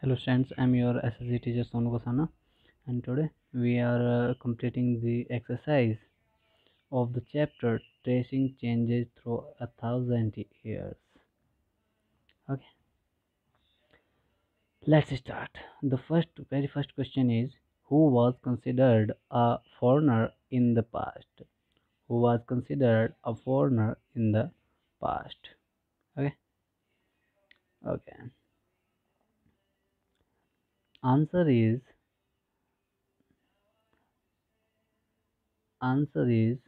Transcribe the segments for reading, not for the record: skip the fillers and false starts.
Hello students, I'm your SSC teacher Sonu Kosana, and today we are completing the exercise of the chapter Tracing Changes Through 1,000 Years. Okay, let's start. The very first question is, who was considered a foreigner in the past? Who was considered a foreigner in the past? Okay, okay. Answer is answer is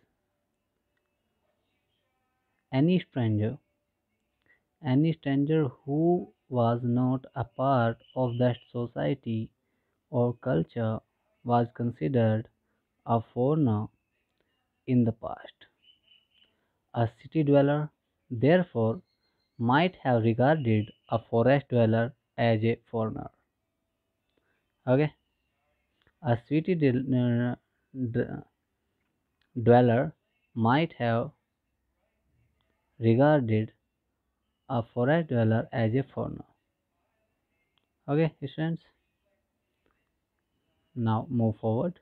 any stranger who was not a part of that society or culture was considered a foreigner in the past. A city dweller, therefore, might have regarded a forest dweller as a foreigner. Okay, a dweller might have regarded a forest dweller as a foreigner. Okay, students. Now move forward.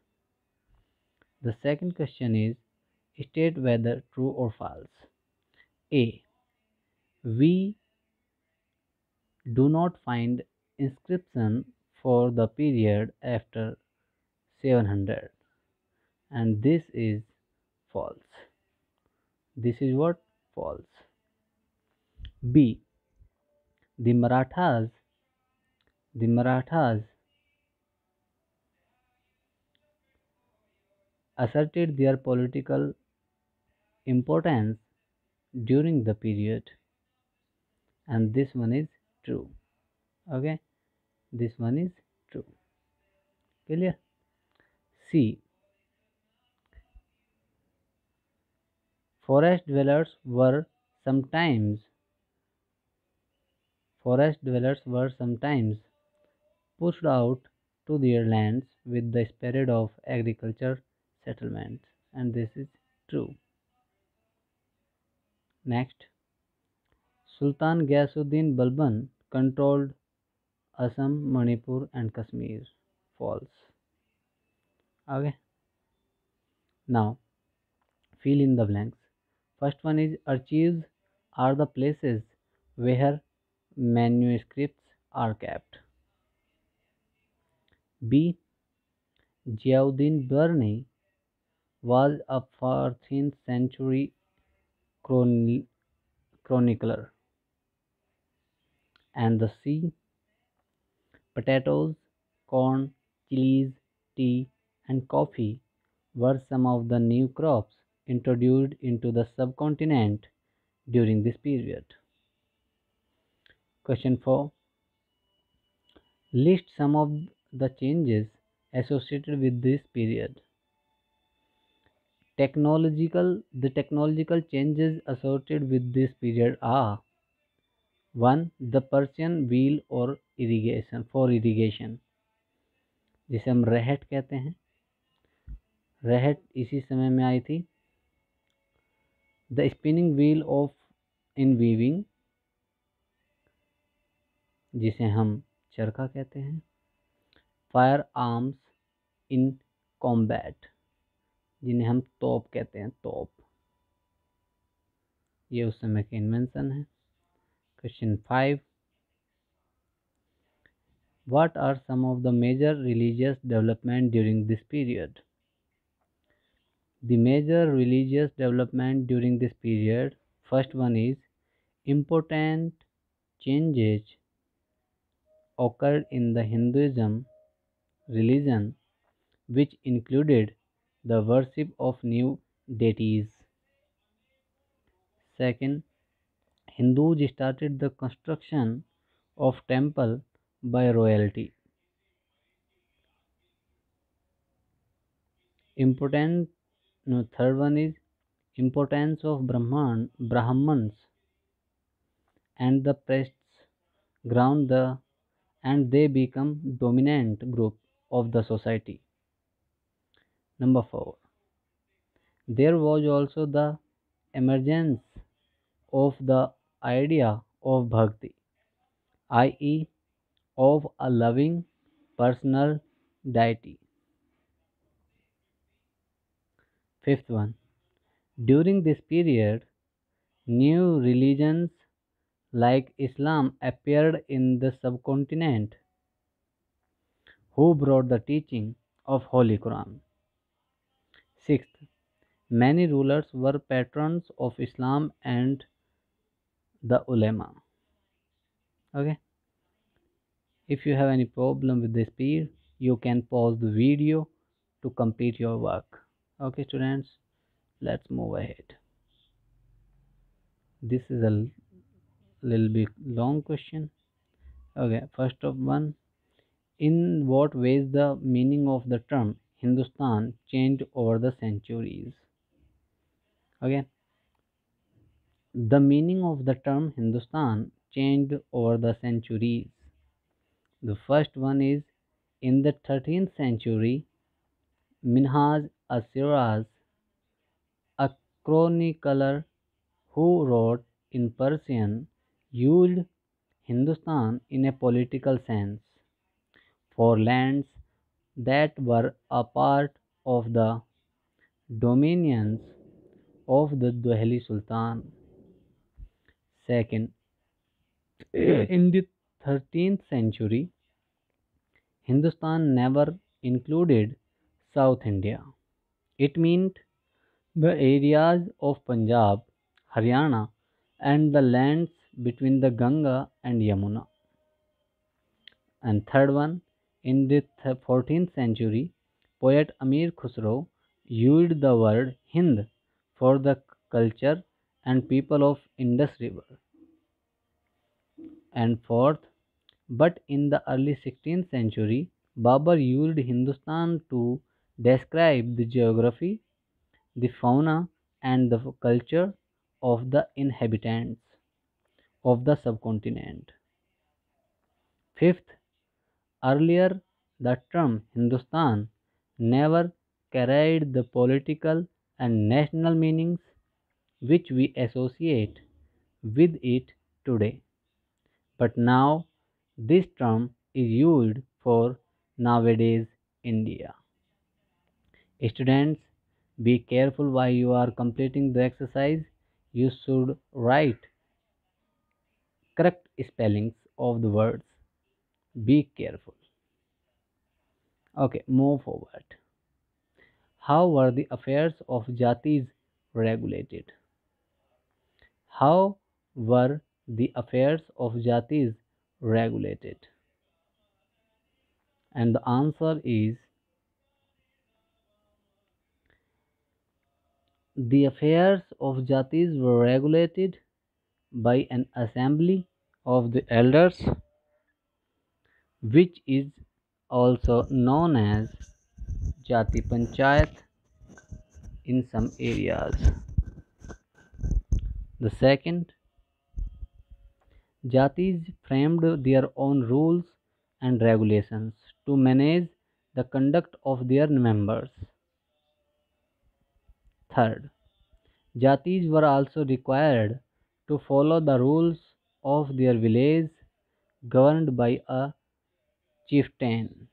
The second question is, state whether true or false. A. We do not find inscription for the period after 700, and this is false. This is what? False. B. The Marathas asserted their political importance during the period, and this one is true. Okay, this one is true. Clear? C. Forest dwellers were sometimes pushed out to their lands with the spirit of agriculture settlements, and this is true. Next, Sultan Ghiyasuddin Balban controlled Assam, Manipur, and Kashmir. False. Okay. Now, fill in the blanks. First one is, archives are the places where manuscripts are kept. B. Ziauddin Burni was a 14th century chronicler. And the C. Potatoes, corn, chilies, tea, and coffee were some of the new crops introduced into the subcontinent during this period. Question 4. List some of the changes associated with this period. The technological changes associated with this period are: 1. The Persian wheel और irrigation, जिसे हम रहट कहते हैं, रहट इसी समय में आई थी. The spinning wheel of in weaving, जिसे हम चरखा कहते हैं. फायर आर्म्स इन कॉम्बैट, जिन्हें हम तोप कहते हैं, तोप. ये उस समय के इन्वेंशन है. Question 5. What are some of the major religious development during this period? The major religious development during this period, first one is, important changes occurred in the Hinduism religion, which included the worship of new deities. Second, Hindus started the construction of temple by royalty. Important No, third one is, importance of Brahmans and the priests ground and they become dominant group of the society. Number 4. There was also the emergence of the idea of bhakti, i.e., of a loving personal deity. Fifth one, during this period, new religions like Islam appeared in the subcontinent, who brought the teaching of Holy Quran. Sixth, many rulers were patrons of Islam and the ulema. Okay, if you have any problem with the speed, you can pause the video to complete your work. Okay, students, let's move ahead. This is a little bit long question. Okay, first of one, in what ways the meaning of the term Hindustan changed over the centuries? Okay, the meaning of the term Hindustan changed over the centuries. The first one is in the 13th century, Minhaj Asiraz, a chronicler who wrote in Persian, used Hindustan in a political sense for lands that were a part of the dominions of the Delhi Sultan. Second, in the 13th century, Hindustan never included South India. It meant the areas of Punjab, Haryana, and the lands between the Ganga and Yamuna. And third one, in the 14th century, poet Amir Khusro used the word Hind for the culture and people of Indus River. And fourth, but in the early 16th century, Babur used Hindustan to describe the geography, the fauna, and the culture of the inhabitants of the subcontinent. Fifth, earlier the term Hindustan never carried the political and national meanings which we associate with it today. But now this term is used for nowadays India. Students, be careful while you are completing the exercise. You should write correct spellings of the words. Be careful. Okay, move forward. How were the affairs of Jatis regulated? How were the affairs of Jatis regulated? And the answer is the affairs of Jatis were regulated by an assembly of the elders, which is also known as Jati Panchayat in some areas. The second, Jatis framed their own rules and regulations to manage the conduct of their members. Third, Jatis were also required to follow the rules of their village governed by a chieftain.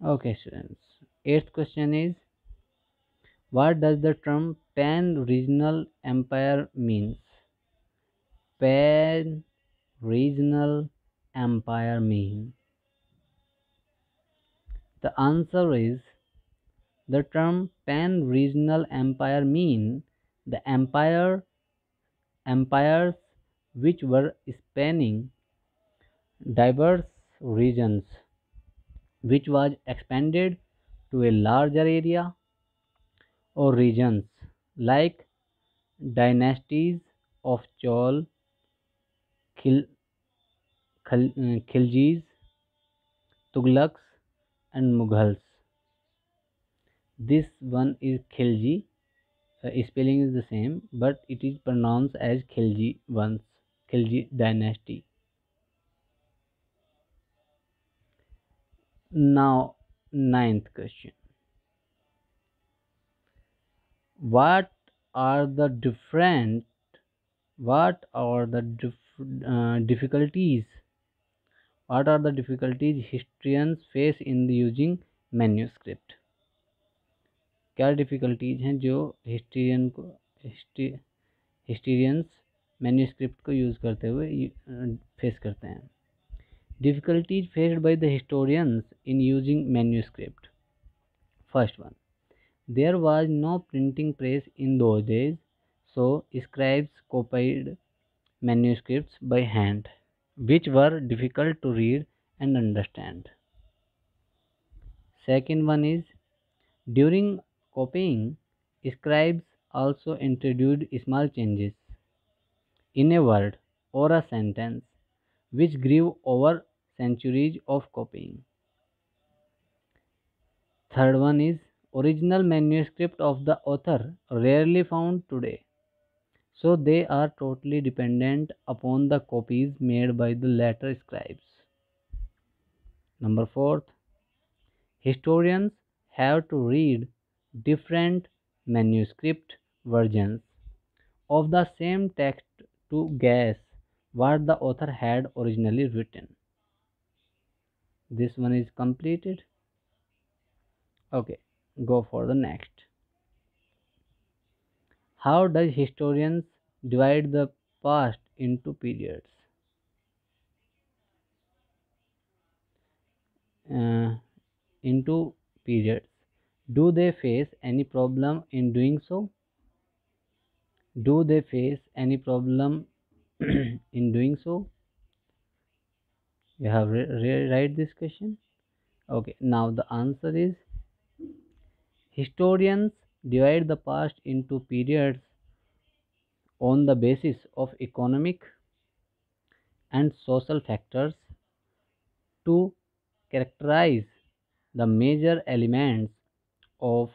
Okay, students. Eighth question is, what does the term pan-regional empire means? Pan-regional empire mean? The answer is the term pan-regional empire mean the empires which were spanning diverse regions, which was expanded to a larger area or regions, like dynasties of Chol, Khil, Khiljis, Tughlaqs, and Mughals. This one is Khilji. Spelling is the same, but it is pronounced as Khilji once. Khilji dynasty. Now, ninth question. What are the different what are the difficulties what are the difficulties historians face in the using manuscript? क्या difficulties हैं जो हिस्ट्रियंस manuscript को use करते हुए face करते हैं? Difficulties faced by the historians in using manuscript. First one, there was no printing press in those days, so scribes copied manuscripts by hand, which were difficult to read and understand. Second one is, during copying, scribes also introduced small changes in a word or a sentence, which grew over centuries of copying. Third one is, original manuscript of the author rarely found today, so they are totally dependent upon the copies made by the later scribes. Number fourth, historians have to read different manuscript versions of the same text to guess what the author had originally written. This one is completed. Okay, go for the next. How does historians divide the past into periods? Uh, into periods. Do they face any problem in doing so? Do they face any problem in doing so? You have write this question. Okay, now the answer is, historians divide the past into periods on the basis of economic and social factors to characterize the major elements of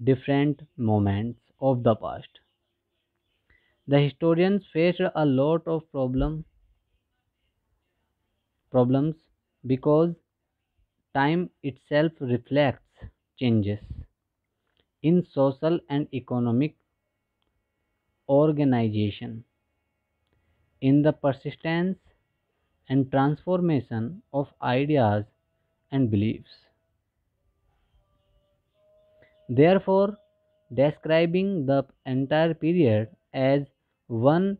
different moments of the past. The historians faced a lot of problems because time itself reflects changes in social and economic organization, in the persistence and transformation of ideas and beliefs. Therefore, describing the entire period as one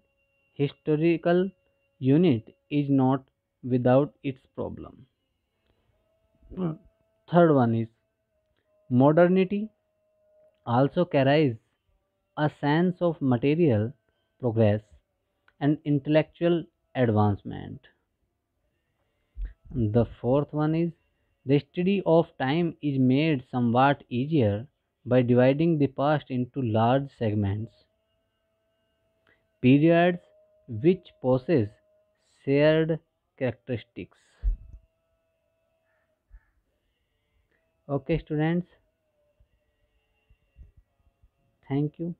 historical unit is not without its problem. Third one is, modernity also carries a sense of material progress and intellectual advancement. The fourth one is, the study of time is made somewhat easier by dividing the past into large segments, periods which possess shared characteristics. Okay, students, thank you.